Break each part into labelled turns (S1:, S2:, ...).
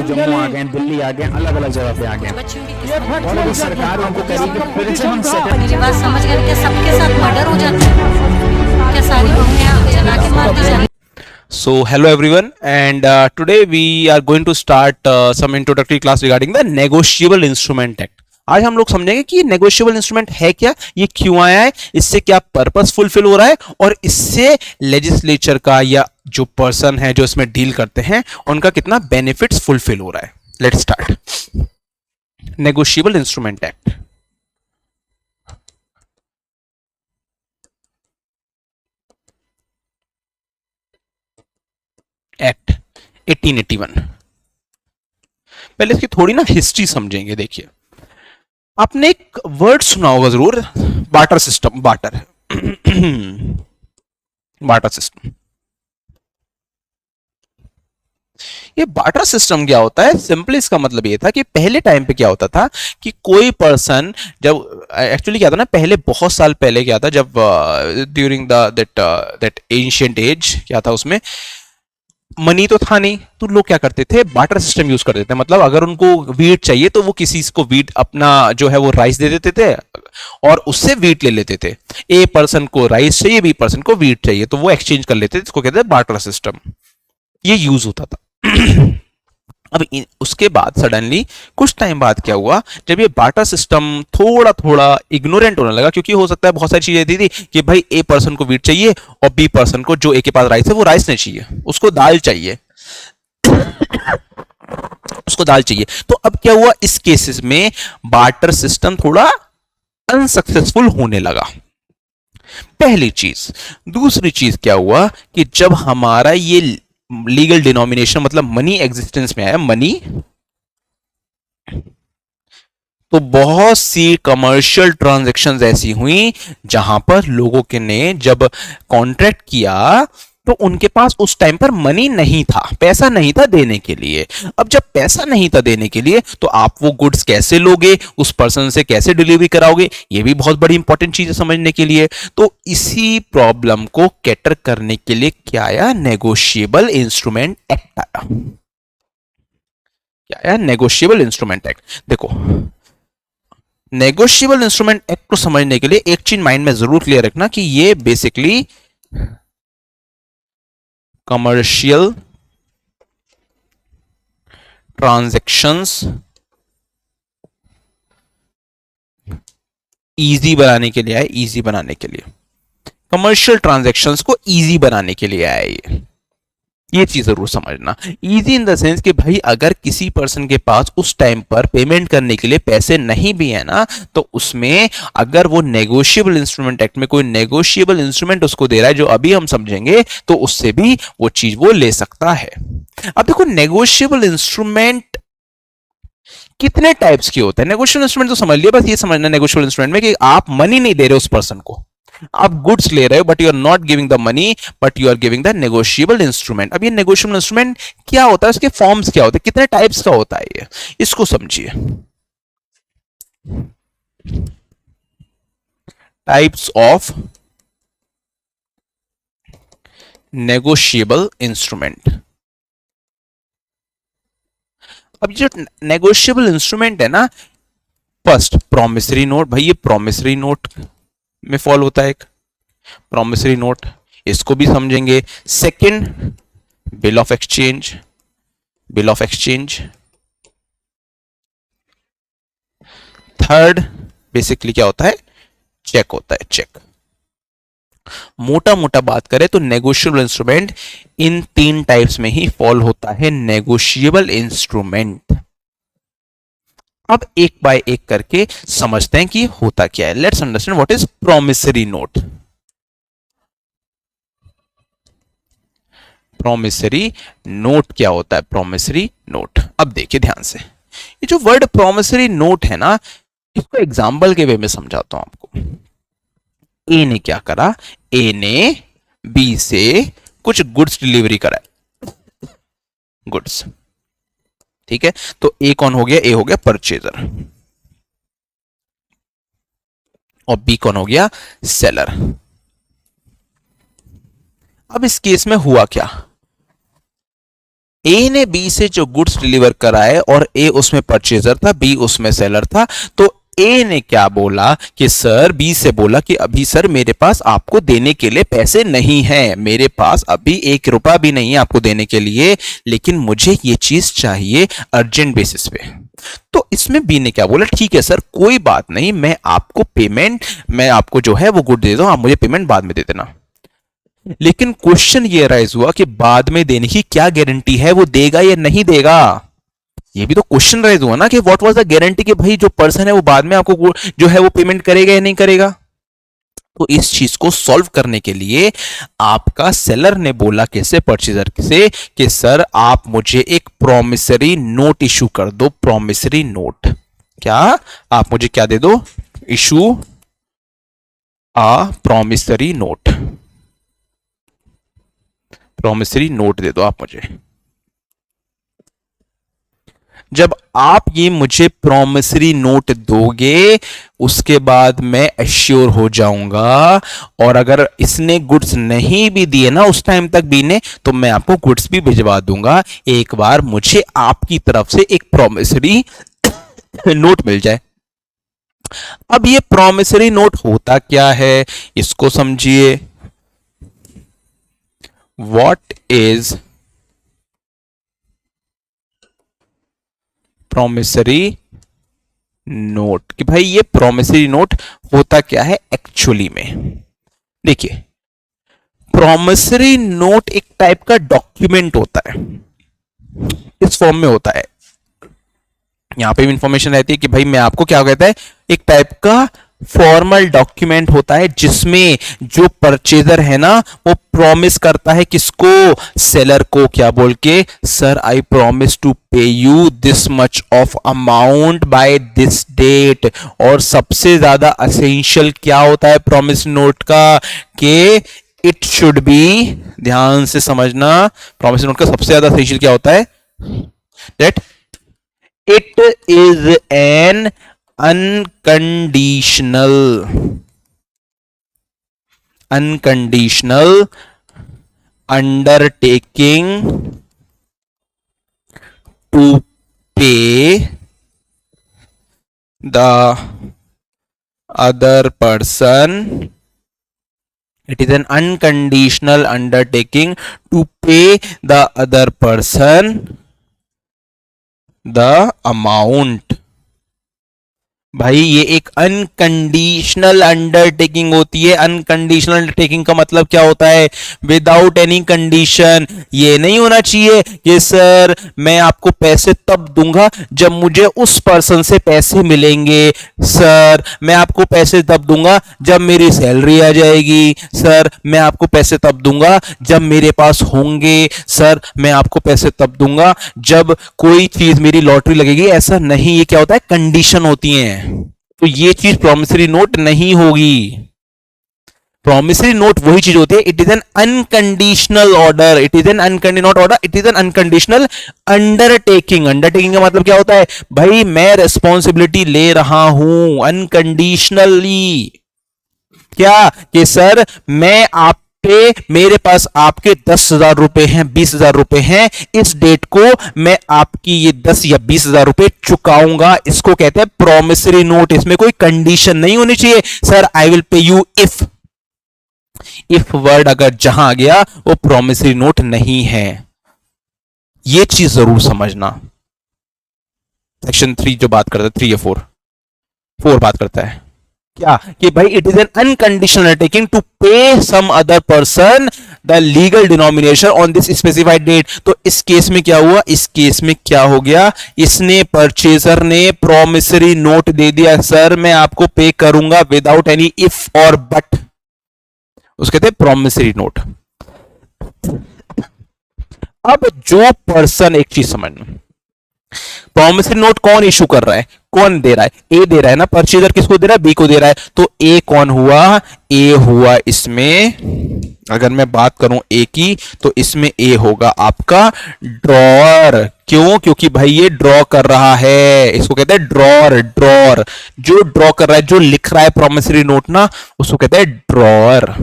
S1: जम्मू आ गए, दिल्ली आ गए, अलग अलग जगह पे आ गए और अभी सरकार उनको करेगी फिर से हम
S2: मेरी बात समझ गए? क्या सबके साथ मर्डर हो जाता है? क्या सारी बहुएं जला के मार दी जाती?
S3: So hello everyone, and today we are going to start some introductory class regarding the negotiable instrument act. आज हम लोग समझेंगे कि नेगोशिएबल इंस्ट्रूमेंट है क्या, ये क्यों आया है, इससे क्या पर्पस फुलफिल हो रहा है और इससे लेजिस्लेचर का या जो पर्सन है जो इसमें डील करते हैं उनका कितना बेनिफिट्स फुलफिल हो रहा है. Let's start. Negotiable instrument act. Act 1881. पहले इसकी थोड़ी ना हिस्ट्री समझेंगे. देखिए, आपने एक वर्ड सुना होगा जरूर, barter system. Barter barter system. ये बार्टर सिस्टम क्या होता है? सिंपली इसका मतलब ये था कि पहले टाइम पे क्या होता था कि कोई पर्सन, जब एक्चुअली क्या था ना, पहले बहुत साल पहले क्या था, जब ड्यूरिंग दैट एंशिएंट एज क्या था, उसमें मनी तो था नहीं, तो लोग क्या करते थे, बार्टर सिस्टम यूज करते थे. मतलब अगर उनको वीट चाहिए तो वो किसी को वीट, अपना जो है वो राइस दे देते थे और उससे वीट ले लेते थे. ए पर्सन को राइस चाहिए, बी पर्सन को वीट चाहिए, तो वो एक्सचेंज कर लेते थे. इसको कहते हैं बार्टर सिस्टम. ये यूज होता था. अब उसके बाद सडनली कुछ टाइम बाद क्या हुआ, जब ये बार्टर सिस्टम थोड़ा थोड़ा इग्नोरेंट होने लगा, क्योंकि हो सकता है बहुत सारी चीजें थी कि भाई ए पर्सन को वीट चाहिए और बी पर्सन को, जो ए के पास राइस है, वो राइस नहीं चाहिए, उसको दाल चाहिए. उसको दाल चाहिए. तो अब क्या हुआ, इस केसेस में बार्टर सिस्टम थोड़ा अनसक्सेसफुल होने लगा. पहली चीज. दूसरी चीज क्या हुआ कि जब हमारा ये लीगल डिनोमिनेशन मतलब मनी एग्जिस्टेंस में आया, मनी, तो बहुत सी कमर्शियल ट्रांजैक्शंस ऐसी हुई जहां पर लोगों के ने जब कॉन्ट्रैक्ट किया तो उनके पास उस टाइम पर मनी नहीं था, पैसा नहीं था देने के लिए. अब जब पैसा नहीं था देने के लिए तो आप वो गुड्स कैसे लोगे, उस पर्सन से कैसे डिलीवरी कराओगे, ये भी बहुत बड़ी इंपॉर्टेंट चीज है समझने के लिए. तो इसी प्रॉब्लम को कैटर करने के लिए क्या आया, नेगोशिएबल इंस्ट्रूमेंट एक्ट आया. क्या आया, नेगोशिएबल इंस्ट्रूमेंट एक्ट. देखो, नेगोशिएबल इंस्ट्रूमेंट एक्ट को समझने के लिए एक चीज माइंड में जरूर क्लियर रखना कि ये बेसिकली कमर्शियल ट्रांजैक्शंस इजी बनाने के लिए आए. इजी बनाने के लिए, कमर्शियल ट्रांजैक्शंस को इजी बनाने के लिए आए. ये चीज जरूर समझना. इजी इन द सेंस कि भाई अगर किसी पर्सन के पास उस टाइम पर पेमेंट करने के लिए पैसे नहीं भी है ना, तो उसमें अगर वो नेगोशिएबल इंस्ट्रूमेंट एक्ट में कोई नेगोशिएबल इंस्ट्रूमेंट उसको दे रहा है, जो अभी हम समझेंगे, तो उससे भी वो चीज वो ले सकता है. अब देखो, नेगोशिएबल इंस्ट्रूमेंट कितने टाइप्स के होते हैं. नेगोशिएबल इंस्ट्रूमेंट तो समझ लिया, बस ये समझना नेगोशिएबल इंस्ट्रूमेंट में कि आप मनी नहीं दे रहे उस पर्सन को, आप गुड्स ले रहे हो, but you are not giving the money, but you are giving the negotiable instrument. अब ये नेगोशिएबल इंस्ट्रूमेंट क्या होता है, उसके फॉर्म्स क्या होते हैं, कितने टाइप्स का होता है, ये इसको समझिए. Types of negotiable instrument. अब जो नेगोशिएबल इंस्ट्रूमेंट है ना, फर्स्ट प्रॉमिसरी नोट. भाई ये प्रॉमिसरी नोट में फॉल होता है एक प्रॉमिसरी नोट, इसको भी समझेंगे. Second, bill of exchange. Bill of exchange. Third, basically क्या होता है, चेक होता है, चेक. मोटा मोटा बात करें तो नेगोशिएबल इंस्ट्रूमेंट इन तीन टाइप्स में ही फॉल होता है. Negotiable instrument. अब एक बाय एक करके समझते हैं कि होता क्या है. Let's understand what is promissory note. Promissory note क्या होता है, प्रॉमिसरी नोट. अब देखिए ध्यान से, ये जो वर्ड प्रॉमिसरी नोट है ना, इसको एग्जाम्पल के वे में समझाता हूं आपको. ए ने क्या करा, ए ने बी से कुछ गुड्स डिलीवरी कराए, गुड्स, ठीक है. तो ए कौन हो गया, ए हो गया परचेजर और बी कौन हो गया, सेलर. अब इस केस में हुआ क्या, ए ने बी से जो गुड्स डिलीवर कराए और ए उसमें परचेजर था, बी उसमें सेलर था, तो ए ने क्या बोला कि सर, बी से बोला कि अभी सर मेरे पास आपको देने के लिए पैसे नहीं है, मेरे पास अभी 1 रुपया भी नहीं है आपको देने के लिए, लेकिन मुझे ये चीज चाहिए अर्जेंट बेसिस पे। तो इसमें बी ने क्या बोला, ठीक है सर कोई बात नहीं, मैं आपको जो है वो गुड दे दूं, आप मुझे पेमेंट बाद में दे देना। लेकिन क्वेश्चन ये राइज हुआ कि बाद में देने की क्या गारंटी है, वो देगा या नहीं देगा। ये भी तो क्वेश्चन राइज हुआ ना कि व्हाट वाज द गारंटी कि भाई जो पर्सन है वो बाद में आपको जो है वो पेमेंट करेगा या नहीं करेगा। तो इस चीज को सॉल्व करने के लिए आपका सेलर ने बोला कैसे परचेजर से कि सर आप मुझे एक प्रॉमिसरी नोट इशू कर दो। प्रॉमिसरी नोट, क्या आप मुझे क्या दे दो, इशू आ प्रॉमिसरी नोट, प्रॉमिसरी नोट दे दो आप मुझे। जब आप ये मुझे प्रॉमिसरी नोट दोगे उसके बाद मैं एश्योर हो जाऊंगा, और अगर इसने गुड्स नहीं भी दिए ना उस टाइम तक बी ने, तो मैं आपको गुड्स भी भिजवा दूंगा एक बार मुझे आपकी तरफ से एक प्रॉमिसरी नोट मिल जाए। अब ये प्रॉमिसरी नोट होता क्या है इसको समझिए। व्हाट इज प्रॉमिसरी नोट, कि भाई ये प्रॉमिसरी नोट होता क्या है एक्चुअली में। देखिए, प्रॉमिसरी नोट एक टाइप का डॉक्यूमेंट होता है, इस फॉर्म में होता है। यहां पे भी इंफॉर्मेशन रहती है कि भाई मैं आपको क्या कहता है, एक टाइप का फॉर्मल डॉक्यूमेंट होता है जिसमें जो परचेजर है ना वो प्रॉमिस करता है किसको, सेलर को, क्या बोल के, sir I promise to pay you this much of amount by this date. और सबसे ज्यादा असेंशियल क्या होता है प्रॉमिस नोट का, कि इट शुड बी, ध्यान से समझना, प्रॉमिस नोट का सबसे ज्यादा असेंशियल क्या होता है, that it is N unconditional undertaking to pay the other person. It is an unconditional undertaking to pay the other person the amount. भाई ये एक अनकंडीशनल अंडरटेकिंग होती है। अनकंडीशनल अंडरटेकिंग का मतलब क्या होता है, विदाउट एनी कंडीशन। ये नहीं होना चाहिए कि सर मैं आपको पैसे तब दूंगा जब मुझे उस पर्सन से पैसे मिलेंगे, सर मैं आपको पैसे तब दूंगा जब मेरी सैलरी आ जाएगी, सर मैं आपको पैसे तब दूंगा जब मेरे पास होंगे, सर मैं आपको पैसे तब दूंगा जब कोई चीज मेरी लॉटरी लगेगी। ऐसा नहीं, ये क्या होता है, कंडीशन होती है। तो ये चीज प्रॉमिसरी नोट नहीं होगी। प्रॉमिसरी नोट वही चीज होती है, it is an unconditional order, it is an unconditional order, it is an unconditional undertaking. Undertaking का मतलब क्या होता है, भाई मैं रिस्पॉन्सिबिलिटी ले रहा हूं अनकंडीशनली। क्या कि सर मैं आप पे, मेरे पास आपके 10,000 रुपए हैं, 20,000 रुपए हैं, इस डेट को मैं आपकी ये 10 या 20,000 रुपए चुकाऊंगा। इसको कहते हैं प्रॉमिसरी नोट। इसमें कोई कंडीशन नहीं होनी चाहिए, sir I will pay you if word अगर जहां आ गया वो प्रॉमिसरी नोट नहीं है। ये चीज जरूर समझना। सेक्शन 3 जो बात करता है, 3 या 4 बात करता है क्या, कि भाई it is an unconditional undertaking to pay some other person the legal denomination on this specified date. तो इस केस में क्या हुआ, इस केस में क्या हो गया, इसने परचेजर ने प्रॉमिसरी नोट दे दिया, सर मैं आपको पे करूंगा विदाउट एनी इफ और बट, उसको कहते हैं प्रॉमिसरी नोट। अब जो पर्सन, एक चीज समझना, प्रॉमिसरी नोट कौन इशू कर रहा है, कौन दे रहा है, ए दे रहा है ना, परचेजर किसको दे रहा है, बी को दे रहा है। तो ए कौन हुआ, ए हुआ इसमें, अगर मैं बात करूं ए की तो इसमें ए होगा आपका ड्रॉअर। क्यों, क्योंकि भाई ये ड्रॉ कर रहा है, इसको कहते हैं ड्रॉअर। जो ड्रॉ कर रहा है, जो लिख रहा है प्रॉमिसरी नोट ना, उसको कहते हैं ड्रॉअर।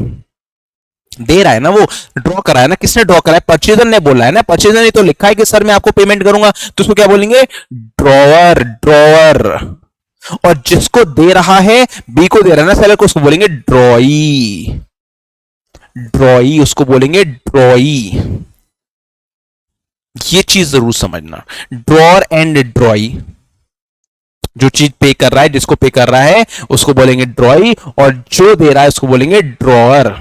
S3: दे रहा है ना, वो ड्रॉ करा है ना, किसने ड्रॉ करा है? परचेजर ने बोला है ना, परचेजर ने तो लिखा है कि सर मैं आपको पेमेंट करूंगा, तो उसको क्या बोलेंगे? Drawer, drawer. और जिसको दे रहा है, बी को दे रहा है ना सेलर को, उसको बोलेंगे ड्रॉई, ड्रॉई, उसको बोलेंगे ड्रॉई। ये चीज जरूर समझना, ड्रॉअर एंड ड्रॉई। जो चीज पे कर रहा है, जिसको पे कर रहा है उसको बोलेंगे ड्रॉई, और जो दे रहा है उसको बोलेंगे ड्रॉअर।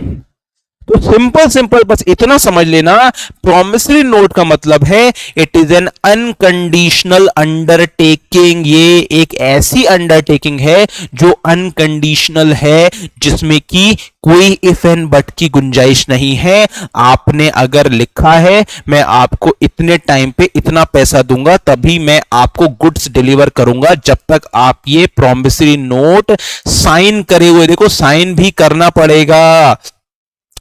S3: तो सिंपल सिंपल बस इतना समझ लेना, प्रॉमिसरी नोट का मतलब है it is an unconditional undertaking. ये एक ऐसी अंडरटेकिंग है जो अनकंडीशनल है, जिसमें कि कोई इफ एंड बट की गुंजाइश नहीं है। आपने अगर लिखा है मैं आपको इतने टाइम पे इतना पैसा दूंगा, तभी मैं आपको गुड्स डिलीवर करूंगा, जब तक आप ये प्रॉमिसरी नोट साइन करे हुए, देखो साइन भी करना पड़ेगा।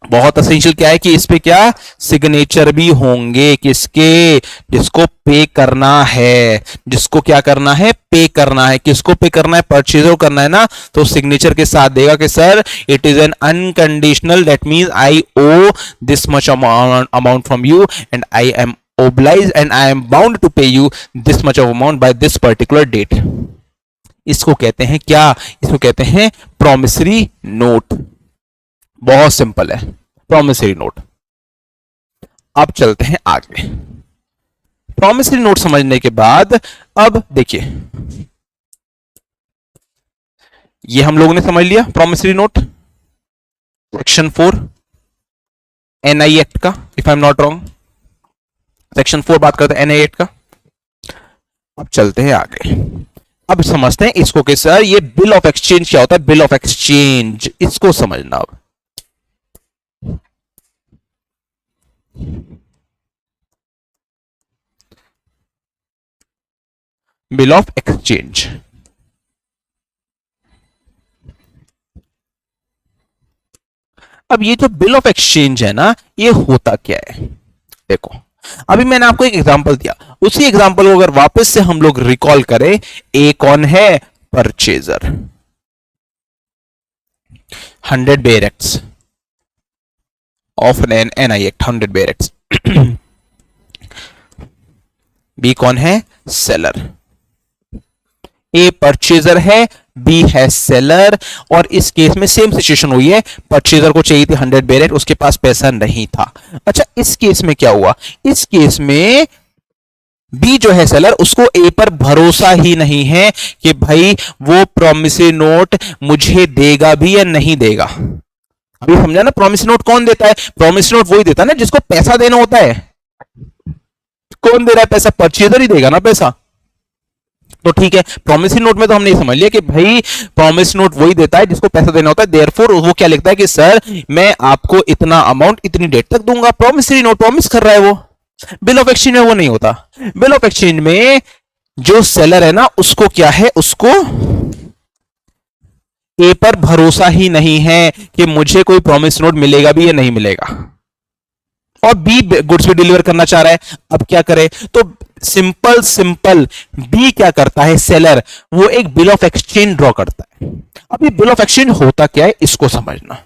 S3: बहुत असेंशियल क्या है कि इस पे क्या सिग्नेचर भी होंगे, किसके? जिसको पे करना है, जिसको क्या करना है? पे करना है। किसको पे करना है? परचेजर करना है ना, तो सिग्नेचर के साथ देगा कि sir it is an unconditional, that means I owe this much amount from you and I am obliged and I am bound to pay you this much of amount by this particular date। इसको कहते हैं क्या? इसको कहते हैं promissory note. बहुत simple है promissory note. अब चलते हैं आगे। प्रॉमिसरी नोट समझने के बाद अब देखिए, ये हम लोगों ने समझ लिया promissory note, section 4 NI act का, if I am not wrong, section 4 बात करते हैं एनआई एक्ट का। अब चलते हैं आगे, अब समझते हैं इसको कि सर ये बिल ऑफ एक्सचेंज क्या होता है? बिल ऑफ एक्सचेंज, इसको समझना। अब बिल ऑफ एक्सचेंज, अब ये जो बिल ऑफ एक्सचेंज है ना, ये होता क्या है? देखो अभी मैंने आपको एक एग्जांपल दिया, उसी एग्जांपल को अगर वापस से हम लोग रिकॉल करें, ए कौन है? Purchaser, 100 bare acts of an NI act, 100 bare acts. B कौन है? सेलर। ए परचेजर है, बी है सेलर, और इस केस में सेम सिचुएशन हुई है, परचेजर को चाहिए थी 100 बेयर एक्ट, उसके पास पैसा नहीं था। अच्छा इस केस में क्या हुआ? इस केस में बी जो है सेलर, उसको ए पर भरोसा ही नहीं है कि भाई वो प्रॉमिसरी नोट मुझे देगा भी या नहीं देगा। अभी समझा ना, प्रॉमिसरी नोट कौन देता है? प्रॉमिसरी नोट वही देता है ना जिसको पैसा देना होता है। कौन दे रहा है पैसा? परचेजर ही देगा ना पैसा। तो ठीक है, प्रॉमिसरी नोट में तो हमने समझ लिया कि भाई प्रॉमिस नोट वही देता है जिसको पैसा देना होता है। देयरफॉर वो क्या लिखता है कि सर मैं आपको इतना अमाउंट इतनी डेट तक दूंगा। प्रॉमिसरी नोट प्रॉमिस कर रहा है वो। बिल ऑफ एक्सचेंज में वो नहीं होता। बिल ऑफ एक्सचेंज में जो सेलर है ना, उसको क्या है? उसको ए पर भरोसा ही नहीं है कि मुझे कोई प्रॉमिस नोट मिलेगा भी या नहीं मिलेगा, और बी गुड्स भी डिलीवर करना चाह रहा है। अब क्या करे? तो सिंपल सिंपल बी क्या करता है? सेलर, वो एक बिल ऑफ एक्सचेंज ड्रॉ करता है। अब ये बिल ऑफ एक्सचेंज होता क्या है, इसको समझना।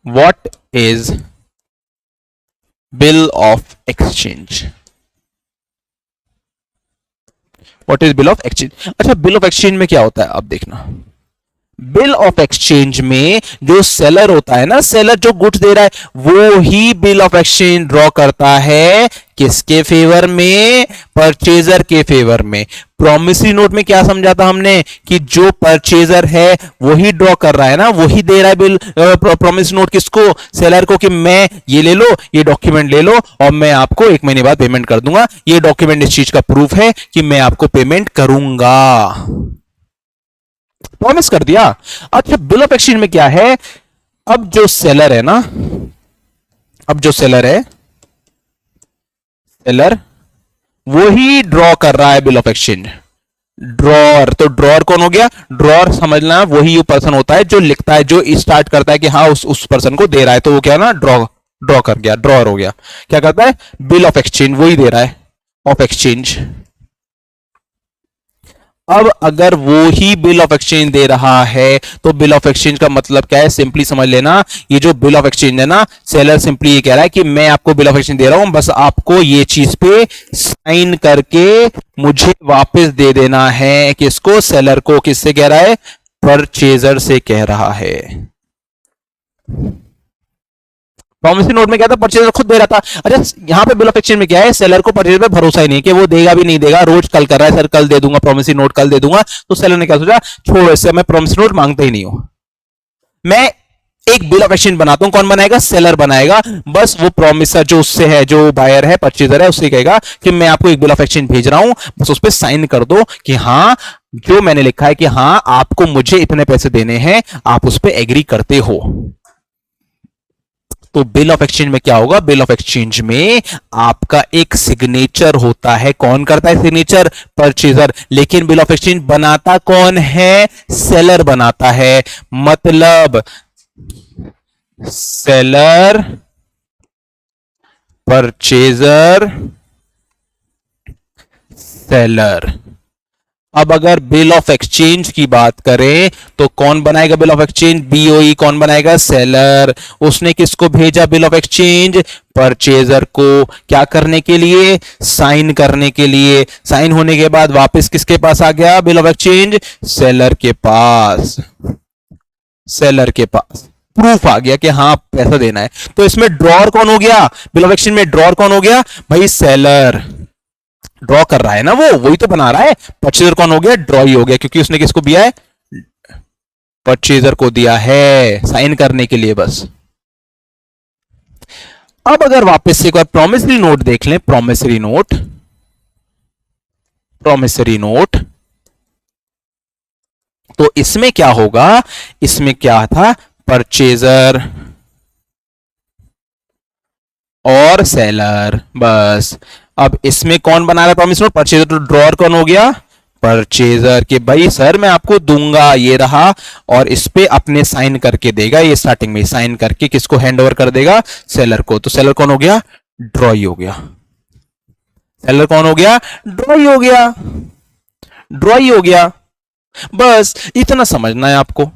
S3: What is bill of exchange? What is bill of exchange? अच्छा, बिल ऑफ एक्सचेंज में क्या होता है अब देखना। बिल ऑफ एक्सचेंज में जो सेलर होता है ना, सेलर जो गुड्स दे रहा है, वो ही बिल ऑफ एक्सचेंज ड्रॉ करता है। किसके फेवर में? परचेजर के फेवर में। प्रॉमिसरी नोट में क्या समझा था हमने कि जो परचेजर है वही ड्रॉ कर रहा है ना, वही दे रहा है बिल प्रॉमिसरी नोट किसको? सेलर को, कि मैं ये ले लो, ये डॉक्यूमेंट ले लो और मैं आपको 1 महीने बाद पेमेंट कर दूंगा। ये डॉक्यूमेंट इस चीज का प्रूफ है कि मैं आपको पेमेंट करूंगा। प्रॉमिस कर दिया। अच्छा, बिल ऑफ एक्सचेंज में क्या है? अब जो सेलर है ना, अब जो सेलर है, सेलर वही ड्रॉ कर रहा है बिल ऑफ एक्सचेंज। ड्रॉअर, तो ड्रॉअर कौन हो गया? ड्रॉअर समझना वही पर्सन होता है जो लिखता है, जो स्टार्ट करता है कि हाँ उस पर्सन को दे रहा है, तो वो क्या ना, ड्रॉ कर गया, ड्रॉअर हो गया। क्या करता है? बिल ऑफ एक्सचेंज वही दे रहा है, ऑफ एक्सचेंज। अब अगर वो ही बिल ऑफ एक्सचेंज दे रहा है तो बिल ऑफ एक्सचेंज का मतलब क्या है, सिंपली समझ लेना, ये जो बिल ऑफ एक्सचेंज है ना, सेलर सिंपली ये कह रहा है कि मैं आपको बिल ऑफ एक्सचेंज दे रहा हूं, बस आपको ये चीज पे साइन करके मुझे वापस दे देना है। किसको? सेलर को। किससे कह रहा है? परचेजर से कह रहा है। प्रॉमिसरी नोट में क्या था? परचेजर खुद दे रहा था। अच्छा, यहां पे बिल ऑफ एक्सचेंज में क्या है? सेलर को परचेजर पे भरोसा ही नहीं है कि वो देगा भी नहीं देगा, रोज कल कर रहा है, सर कल दे दूंगा, प्रॉमिसरी नोट कल दे दूंगा। तो सेलर ने क्या सोचा? छोड़ो, इससे मैं प्रॉमिसरी नोट मांगता ही नहीं हूं, मैं एक बिल ऑफ एक्सचेंज बनाता हूं। कौन बनाएगा? सेलर बनाएगा। बस वो प्रॉमिसर जो उससे है, जो बायर है, परचेजर है, उससे कहेगा कि मैं आपको एक बिल ऑफ एक्सचेंज भेज रहा हूं, बस उस पर साइन कर दो कि हाँ, जो मैंने लिखा है कि हाँ आपको मुझे इतने पैसे देने हैं, आप उस पर एग्री करते हो। तो बिल ऑफ एक्सचेंज में क्या होगा? बिल ऑफ एक्सचेंज में आपका एक सिग्नेचर होता है। कौन करता है सिग्नेचर? परचेजर। लेकिन बिल ऑफ एक्सचेंज बनाता कौन है? सेलर बनाता है। मतलब सेलर, परचेजर, सेलर। अब अगर बिल ऑफ एक्सचेंज की बात करें तो कौन बनाएगा बिल ऑफ एक्सचेंज? बीओई। कौन बनाएगा? सेलर। उसने किसको भेजा बिल ऑफ एक्सचेंज? परचेजर को। क्या करने के लिए? साइन करने के लिए। साइन होने के बाद वापस किसके पास आ गया बिल ऑफ एक्सचेंज? सेलर के पास। सेलर के पास प्रूफ आ गया कि हाँ पैसा देना है। तो इसमें ड्रॉर कौन हो गया? बिल ऑफ एक्सचेंज में ड्रॉर कौन हो गया? भाई सेलर ड्रॉ कर रहा है ना, वो वही तो बना रहा है। परचेजर कौन हो गया? ड्रॉ ही हो गया, क्योंकि उसने किसको दिया है? परचेजर को दिया है साइन करने के लिए बस। अब अगर वापस से एक बार प्रॉमिसरी नोट देख लें, प्रॉमिसरी नोट, प्रॉमिसरी नोट, तो इसमें क्या होगा? इसमें क्या था? परचेजर और सेलर, बस। अब इसमें कौन बना रहा है प्रॉमिस नोट? परचेजर। तो ड्रॉर कौन हो गया? परचेजर। के भाई सर मैं आपको दूंगा, ये रहा, और इस पे अपने साइन करके देगा। ये स्टार्टिंग में साइन करके किसको हैंड ओवर कर देगा? सेलर को। तो सेलर कौन हो गया? ड्रॉ ही हो गया। सेलर कौन हो गया? ड्रॉ ही हो गया। ड्रॉ ही हो गया। बस इतना समझना है आपको,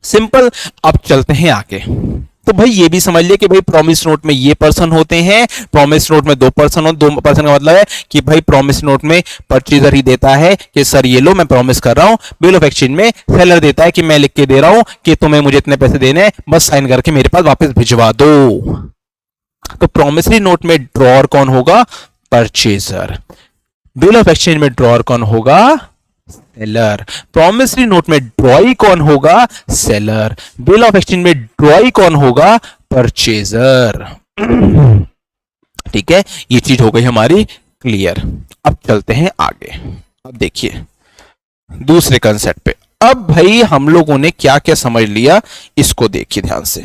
S3: सिंपल। अब चलते हैं आगे। तो भाई ये भी समझ लिया कि भाई प्रॉमिस नोट में ये पर्सन होते हैं, प्रॉमिस नोट में दो पर्सन हो। दो पर्सन का मतलब है कि भाई प्रॉमिस नोट में परचेजर ही देता है कि सर ये लो मैं प्रॉमिस कर रहा हूं। बिल ऑफ एक्सचेंज में सेलर देता है कि मैं लिख के दे रहा हूं कि तुम्हें मुझे इतने पैसे देने हैं, बस साइन करके मेरे पास वापस भिजवा दो। तो प्रॉमिसरी नोट में ड्रॉर कौन होगा? परचेजर। बिल ऑफ एक्सचेंज में ड्रॉर कौन होगा? सेलर। प्रॉमिसरी नोट में ड्रॉई कौन होगा? सेलर। बिल ऑफ एक्सचेंज में ड्रॉई कौन होगा? परचेजर। ठीक है, ये चीज हो गई हमारी क्लियर। अब चलते हैं आगे। अब देखिए दूसरे कंसेप्ट पे। अब भाई हम लोगों ने क्या क्या समझ लिया, इसको देखिए ध्यान से।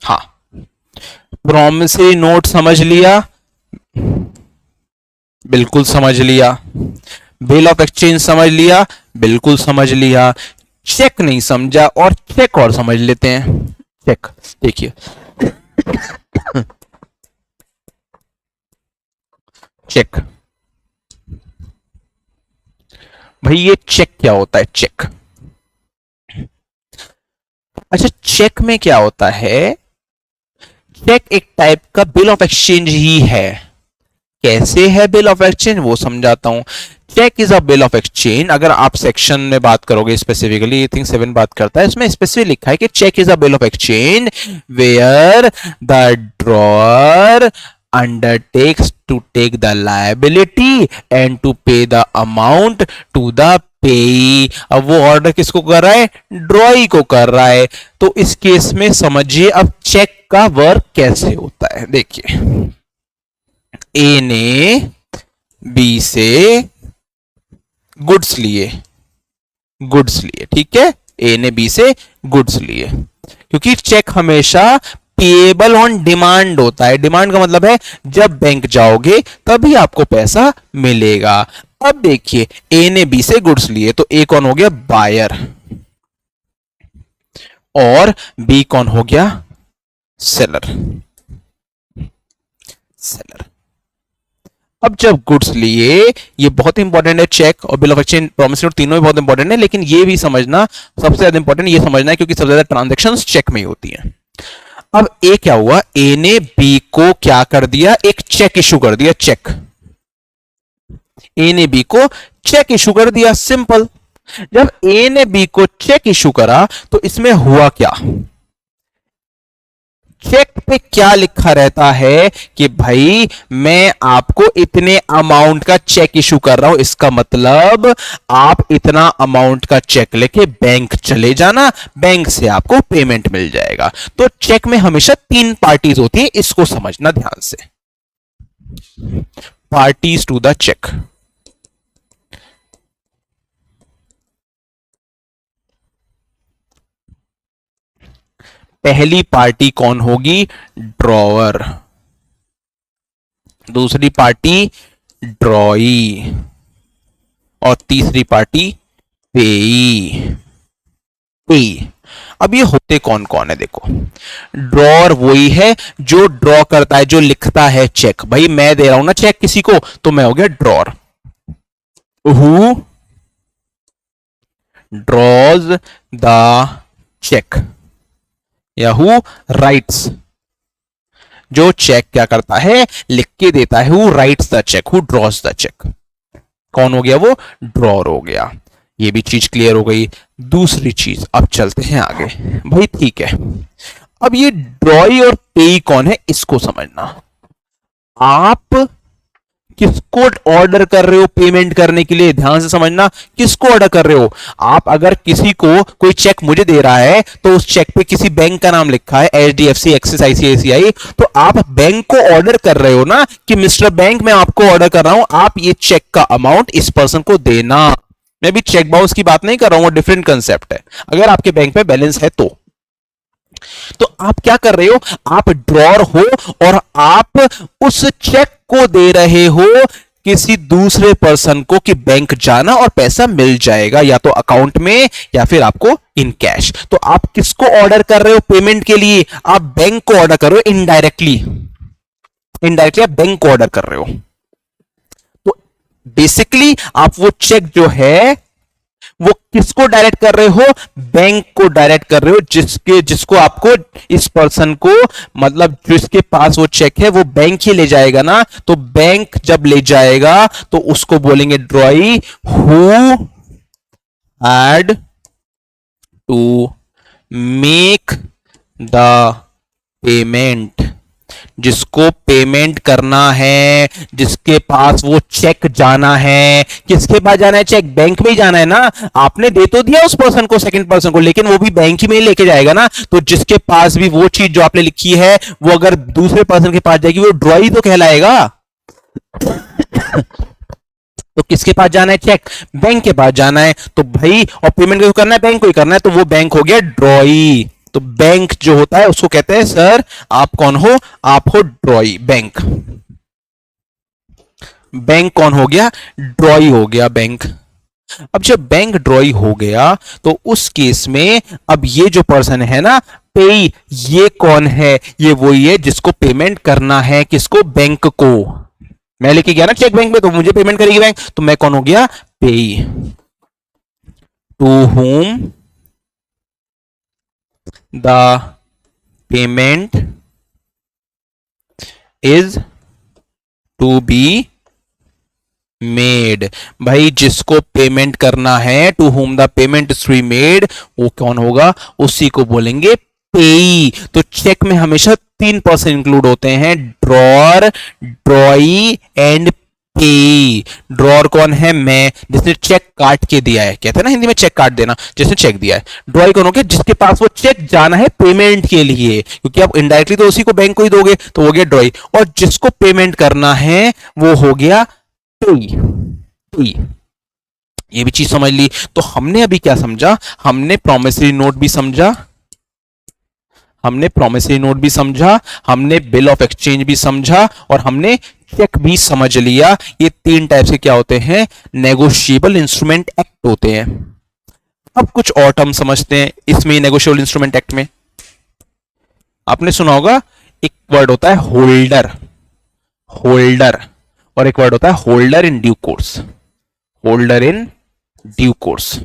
S3: हाँ, प्रॉमिसरी नोट समझ लिया, बिल्कुल समझ लिया। बिल ऑफ एक्सचेंज समझ लिया, बिल्कुल समझ लिया। चेक नहीं समझा, और चेक और समझ लेते हैं। चेक देखिए, चेक। भाई ये चेक क्या होता है? चेक। अच्छा, चेक में क्या होता है? चेक एक टाइप का बिल ऑफ एक्सचेंज ही है। कैसे है बिल ऑफ एक्सचेंज वो समझाता हूं। Cheque is a bill of exchange. अगर आप सेक्शन में बात करोगे स्पेसिफिकली, आई थिंक 7 बात करता है, इसमें स्पेसिफिक लिखा है कि cheque is a bill of exchange where the drawer undertakes to take the liability and to pay the amount to the पेई। अब वो ऑर्डर किसको कर रहा है? ड्रॉई को कर रहा है। तो इस केस में समझिए अब चेक का वर्क कैसे होता है। देखिए, ए ने बी से गुड्स लिए, गुड्स लिए, ठीक है, ए ने बी से गुड्स लिए, क्योंकि चेक हमेशा पेएबल ऑन डिमांड होता है। डिमांड का मतलब है जब बैंक जाओगे तभी आपको पैसा मिलेगा। अब देखिए, ए ने बी से गुड्स लिए, तो ए कौन हो गया? बायर, और बी कौन हो गया? सेलर। सेलर। अब जब गुड्स लिए, ये बहुत इंपॉर्टेंट है, चेक और bill of exchange, promissory note, तीनों ही बहुत इंपॉर्टेंट है, लेकिन ये भी समझना सबसे ज्यादा इंपॉर्टेंट ये समझना है क्योंकि सबसे ज्यादा ट्रांजैक्शंस चेक में ही होती हैं। अब ए क्या हुआ, ए ने बी को क्या कर दिया, एक चेक इशू कर दिया, चेक। ए ने बी को चेक इशू कर दिया, सिंपल। जब ए ने बी को चेक इशू करा तो इसमें हुआ क्या, चेक पे क्या लिखा रहता है कि भाई मैं आपको इतने अमाउंट का चेक इशू कर रहा हूं, इसका मतलब आप इतना अमाउंट का चेक लेके बैंक चले जाना, बैंक से आपको पेमेंट मिल जाएगा। तो चेक में हमेशा 3 पार्टीज होती है, इसको समझना ध्यान से। पार्टीज टू द चेक, पहली पार्टी कौन होगी, ड्रॉवर, दूसरी पार्टी ड्रॉई और तीसरी पार्टी पेई। पेई। अब ये होते कौन कौन है, देखो ड्रॉर वही है जो ड्रॉ करता है, जो लिखता है चेक। भाई मैं दे रहा हूं ना चेक किसी को, तो मैं हो गया drawer. Who draws the cheque या हु राइट्स, जो चेक क्या करता है, लिख के देता है। Who writes the cheque, who draws the cheque, कौन हो गया वो, ड्रॉर हो गया। ये भी चीज क्लियर हो गई। दूसरी चीज, अब चलते हैं आगे। भाई ठीक है, अब ये ड्रॉई और पेई कौन है, इसको समझना। आप किसको ऑर्डर कर रहे हो पेमेंट करने के लिए, ध्यान से समझना, किसको ऑर्डर कर रहे हो आप। अगर किसी को कोई चेक मुझे दे रहा है तो उस चेक पे किसी बैंक का नाम लिखा है, HDFC, एक्सिस, ICICI, तो आप बैंक को ऑर्डर कर रहे हो ना कि मिस्टर बैंक मैं आपको ऑर्डर कर रहा हूं, आप ये चेक का अमाउंट इस पर्सन को देना। मैं भी चेक बाउंस की बात नहीं कर रहा हूं, डिफरेंट कंसेप्ट है। अगर आपके बैंक में बैलेंस है तो आप क्या कर रहे हो, आप ड्रॉर हो और आप उस चेक को दे रहे हो किसी दूसरे पर्सन को कि बैंक जाना और पैसा मिल जाएगा, या तो अकाउंट में या फिर आपको इन कैश। तो आप किसको ऑर्डर कर रहे हो पेमेंट के लिए, आप बैंक को ऑर्डर कर रहे हो, इनडायरेक्टली। इनडायरेक्टली आप बैंक को ऑर्डर कर रहे हो। तो बेसिकली आप वो चेक जो है वो किसको डायरेक्ट कर रहे हो, बैंक को डायरेक्ट कर रहे हो, जिसको आपको, इस पर्सन को, मतलब जिसके पास वो चेक है वो बैंक ही ले जाएगा ना। तो बैंक जब ले जाएगा तो उसको बोलेंगे drawee, who had to make the payment, जिसको पेमेंट करना है, जिसके पास वो चेक जाना है। किसके पास जाना है चेक, बैंक में ही जाना है ना। आपने दे तो दिया उस पर्सन को, सेकंड पर्सन को, लेकिन वो भी बैंक ही में ही लेके जाएगा ना। तो जिसके पास भी वो चीज जो आपने लिखी है वो अगर दूसरे पर्सन के पास जाएगी वो ड्रॉई तो कहलाएगा। तो किसके पास जाना है चेक, बैंक के पास जाना है। तो भाई और पेमेंट को करना है, बैंक को ही करना है, तो वो बैंक हो गया ड्रॉई। तो बैंक जो होता है उसको कहते हैं, सर आप कौन हो, आप हो ड्रॉई, बैंक। बैंक कौन हो गया, ड्रॉई हो गया, बैंक। अब जब बैंक ड्रॉई हो गया तो उस केस में अब ये जो पर्सन है ना पेई, ये कौन है, ये वही है जिसको पेमेंट करना है, किसको, बैंक को। मैं लेके गया ना चेक बैंक में तो मुझे पेमेंट करेगी बैंक, तो मैं कौन हो गया, payee. To whom the payment is to be made, भाई जिसको पेमेंट करना है, to whom the payment is to be made, वो कौन होगा, उसी को बोलेंगे पेई। तो चेक में हमेशा 3 पर्सन इंक्लूड होते हैं, ड्रॉर, ड्रॉई एंड पेई। ड्रॉर कौन है, मैं, जिसने चेक काट के दिया है, कहते हैं ना हिंदी में चेक काट देना, जिसने चेक दिया है। ड्रॉई कौन हो गया, जिसके पास वो चेक जाना है पेमेंट के लिए, क्योंकि आप इनडायरेक्टली तो उसी को बैंक को ही दोगे, तो हो गया ड्रॉई। और जिसको पेमेंट करना है वो हो गया पेई। पेई, ये भी चीज समझ ली। तो हमने अभी क्या समझा, हमने प्रॉमिसरी नोट भी समझा, हमने प्रॉमिसरी नोट भी समझा, हमने बिल ऑफ एक्सचेंज भी समझा, और हमने चेक भी समझ लिया। ये 3 टाइप से क्या होते हैं, नेगोशिएबल इंस्ट्रूमेंट एक्ट होते हैं। अब कुछ और टर्म समझते हैं इसमें, नेगोशिएबल इंस्ट्रूमेंट एक्ट में आपने सुना होगा एक वर्ड होता है होल्डर। होल्डर, और एक वर्ड होता है holder in due course, holder in due course.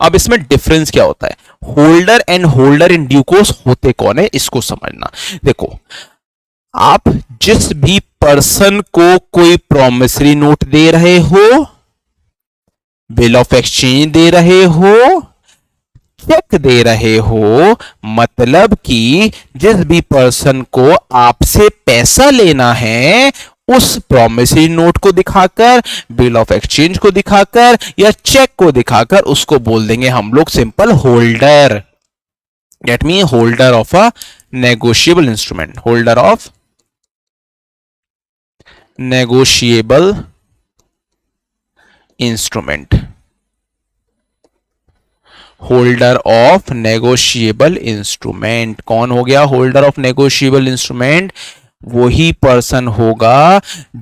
S3: अब इसमें डिफरेंस क्या होता है, holder and holder in due course होते कौन है, इसको समझना। देखो, आप जिस भी पर्सन को कोई प्रॉमिसरी नोट दे रहे हो, बिल ऑफ एक्सचेंज दे रहे हो, चेक दे रहे हो, मतलब कि जिस भी पर्सन को आपसे पैसा लेना है, उस प्रॉमिसरी नोट को दिखाकर, बिल ऑफ एक्सचेंज को दिखाकर या चेक को दिखाकर उसको बोल देंगे हम लोग simple holder. Get me, holder of a negotiable instrument, holder of negotiable instrument, holder of negotiable instrument. कौन हो गया होल्डर ऑफ नेगोशिएबल इंस्ट्रूमेंट? वही पर्सन होगा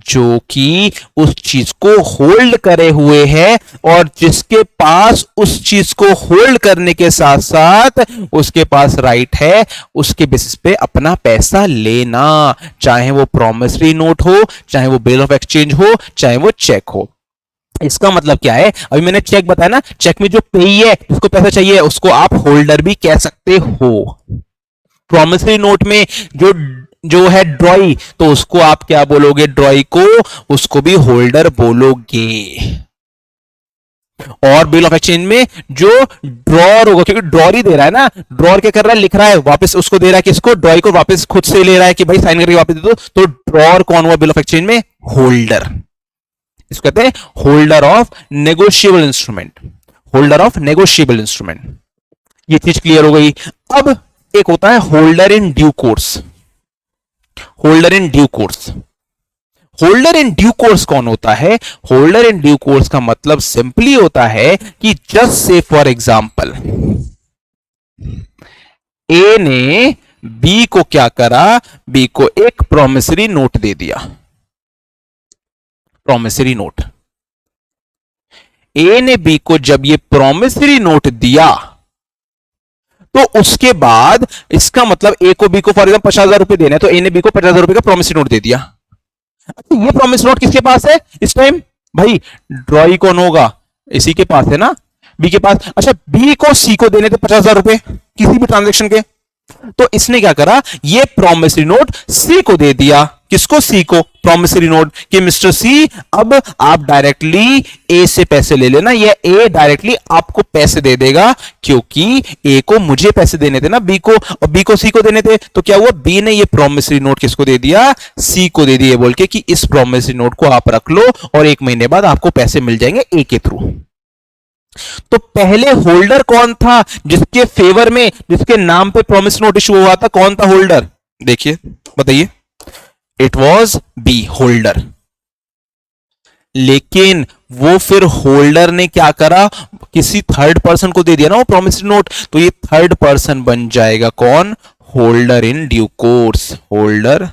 S3: जो कि उस चीज को होल्ड करे हुए है, और जिसके पास उस चीज को होल्ड करने के साथ साथ उसके पास राइट है उसके बेसिस पे अपना पैसा लेना, चाहे वो प्रॉमिसरी नोट हो, चाहे वो बिल ऑफ एक्सचेंज हो, चाहे वो चेक हो। इसका मतलब क्या है, अभी मैंने चेक बताया ना, चेक में जो पेई है, जिसको पैसा चाहिए, उसको आप होल्डर भी कह सकते हो। प्रॉमिसरी नोट में जो जो है ड्रॉई, तो उसको आप क्या बोलोगे, ड्रॉई को, उसको भी होल्डर बोलोगे। और बिल ऑफ एक्सचेंज में जो ड्रॉर होगा, क्योंकि ड्रॉर ही दे रहा है ना, ड्रॉर क्या कर रहा है, लिख रहा है वापस, उसको दे रहा है किसको, ड्रॉई को वापस खुद से ले रहा है कि भाई साइन करके वापस दे दो, तो ड्रॉर कौन हुआ बिल ऑफ एक्सचेंज में, होल्डर। इसको कहते हैं holder of negotiable instrument, holder of negotiable instrument. ये चीज क्लियर हो गई। अब एक होता है holder in due course, holder in due course. Holder in due course कौन होता है, होल्डर इन ड्यू कोर्स का मतलब सिंपली होता है कि जस्ट से फॉर एग्जांपल ए ने बी को क्या करा, बी को एक प्रॉमिसरी नोट दे दिया, प्रॉमिसरी नोट। ए ने बी को जब ये प्रॉमिसरी नोट दिया, तो उसके बाद इसका मतलब ए को बी को फॉर एग्जाम्पल 50,000 रुपए देने, तो ए ने बी को 50,000 रुपए का प्रॉमिसरी नोट दे दिया। अच्छा, ये प्रॉमिस नोट किसके पास है इस टाइम, भाई ड्रॉई कौन होगा, इसी के पास है ना, बी के पास। अच्छा, बी को सी को देने थे 50,000 रुपए किसी भी ट्रांजेक्शन के, तो इसने क्या करा, ये प्रॉमिसरी नोट सी को दे दिया। किसको, सी को, प्रॉमिसरी नोट कि मिस्टर सी, अब आप डायरेक्टली ए से पैसे ले लेना, या ए डायरेक्टली आपको पैसे दे देगा, क्योंकि ए को मुझे पैसे देने थे ना बी को, और बी को सी को देने थे, तो क्या हुआ, बी ने ये प्रॉमिसरी नोट किसको दे दिया, सी को दे दिया, बोल के कि इस प्रॉमिसरी नोट को आप रख लो और 1 महीने बाद आपको पैसे मिल जाएंगे ए के थ्रू। तो पहले होल्डर कौन था, जिसके फेवर में, जिसके नाम पे प्रॉमिस नोट इशू हुआ था, कौन था होल्डर, देखिए बताइए, इट वॉज बी, होल्डर। लेकिन वो फिर होल्डर ने क्या करा, किसी थर्ड पर्सन को दे दिया ना वो प्रॉमिसरी नोट, तो ये थर्ड पर्सन बन जाएगा कौन, holder in due course, holder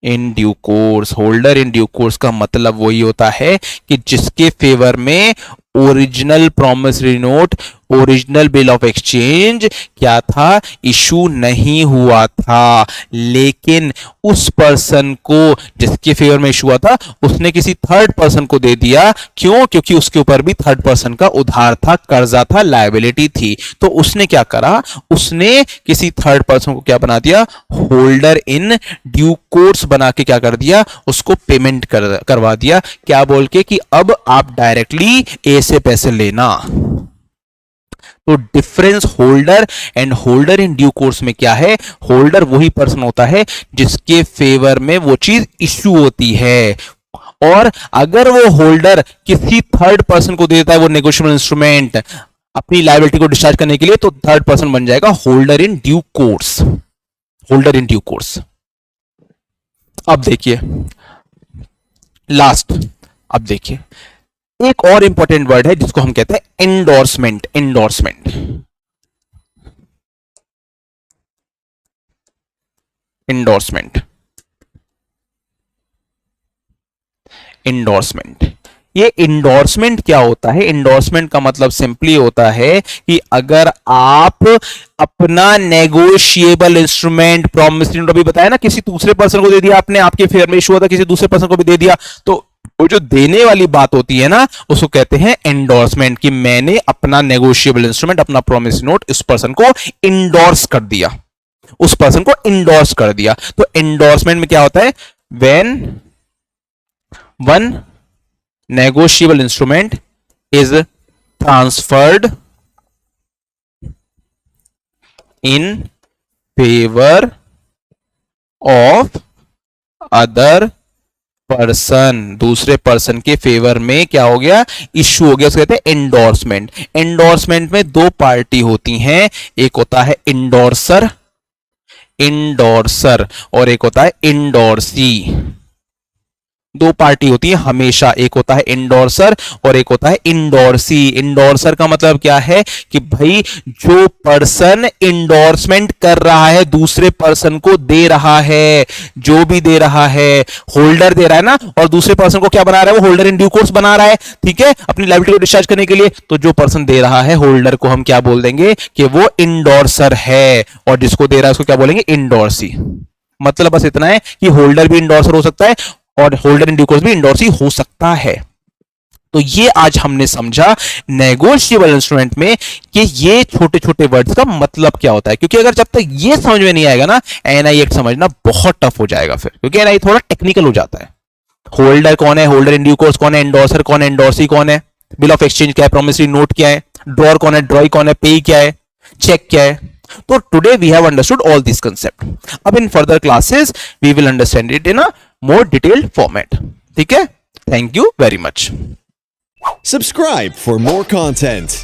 S3: in due course. Holder in due course का मतलब वही होता है कि जिसके फेवर में original promissory note, original bill of exchange क्या था, इशू नहीं हुआ था, लेकिन उस पर्सन को जिसके फेवर में इशू हुआ था, उसने किसी थर्ड पर्सन को दे दिया। क्यों, क्योंकि उसके ऊपर भी थर्ड पर्सन का उधार था, कर्जा था, लायबिलिटी थी, तो उसने क्या करा, उसने किसी थर्ड पर्सन को क्या बना दिया, होल्डर इन ड्यू कोर्स बना के क्या कर दिया, उसको पेमेंट करवा दिया, क्या बोल के कि अब आप डायरेक्टली ए से पैसे लेना। तो difference holder and holder in due course में क्या है, होल्डर वही पर्सन होता है जिसके फेवर में वो चीज इश्यू होती है, और अगर वो होल्डर किसी थर्ड पर्सन को देता है वो नेगोशिएबल इंस्ट्रूमेंट अपनी लायबिलिटी को डिस्चार्ज करने के लिए, तो थर्ड पर्सन बन जाएगा holder in due course, holder in due course. अब देखिए लास्ट, अब देखिए एक और इंपॉर्टेंट वर्ड है जिसको हम कहते हैं एंडोर्समेंट, एंडोर्समेंट, एंडोर्समेंट, एंडोर्समेंट। ये इंडोर्समेंट क्या होता है? इंडोर्समेंट का मतलब सिंपली होता है कि अगर आप अपना नेगोशिएबल इंस्ट्रूमेंट, प्रॉमिसरी नोट, अभी बताया ना, किसी दूसरे पर्सन को दे दिया आपने, आपके फेवर में इशू हुआ था, किसी दूसरे पर्सन को भी दे दिया, तो वो जो देने वाली बात होती है ना, उसको कहते हैं इंडोर्समेंट, कि मैंने अपना नेगोशिएबल इंस्ट्रूमेंट, अपना प्रॉमिसरी नोट इस पर्सन को इंडोर्स कर दिया, उस पर्सन को इंडोर्स कर दिया। तो इंडोर्समेंट में क्या होता है? When one negotiable instrument is transferred in favour of other person, दूसरे पर्सन के फेवर में क्या हो गया? इश्यू हो गया, उसको कहते हैं एंडोर्समेंट। एंडोर्समेंट में दो पार्टी होती हैं, एक होता है इंडोर्सर, और एक होता है इंडोर्सी। दो पार्टी होती है हमेशा, एक होता है इंडोर्सर और एक होता है इंडोर्सी। इंडोर्सर का मतलब क्या है कि भाई जो पर्सन इंडोर्समेंट कर रहा है, दूसरे पर्सन को दे रहा है, जो भी दे रहा है, होल्डर दे रहा है ना, और दूसरे पर्सन को क्या बना रहा है? वो होल्डर इन ड्यू कोर्स बना रहा है, ठीक है, अपनी लायबिलिटी को डिस्चार्ज करने के लिए। तो जो पर्सन दे रहा है, होल्डर को हम क्या बोल देंगे? कि वो इंडोर्सर है, और जिसको दे रहा है उसको क्या बोलेंगे? इंडोर्सी। मतलब बस इतना है कि होल्डर भी इंडोर्सर हो सकता है और होल्डर इन ड्यू कोर्स भी इंडोर्सी हो सकता है। तो ये आज हमने समझा नेगोशिएबल इंस्ट्रूमेंट में कि ये छोटे छोटे वर्ड्स का मतलब क्या होता है, क्योंकि अगर जब तक ये समझ में नहीं आएगा ना, एनआई एक्ट समझना बहुत टफ हो जाएगा फिर, क्योंकि एनआई थोड़ा टेक्निकल हो जाता है। होल्डर कौन है, होल्डर इन ड्यू कोर्स कौन है, इंडोर्सर कौन है, इंडोर्सी कौन है, बिल ऑफ एक्सचेंज क्या है, प्रॉमिसरी नोट क्या है, ड्रॉर कौन है, ड्रॉई कौन है, पे क्या है, चेक क्या है। तो today we have understood all this concept. अब in further classes we will understand it in a more detailed format. ठीक है? Thank you very much.
S4: Subscribe for more content.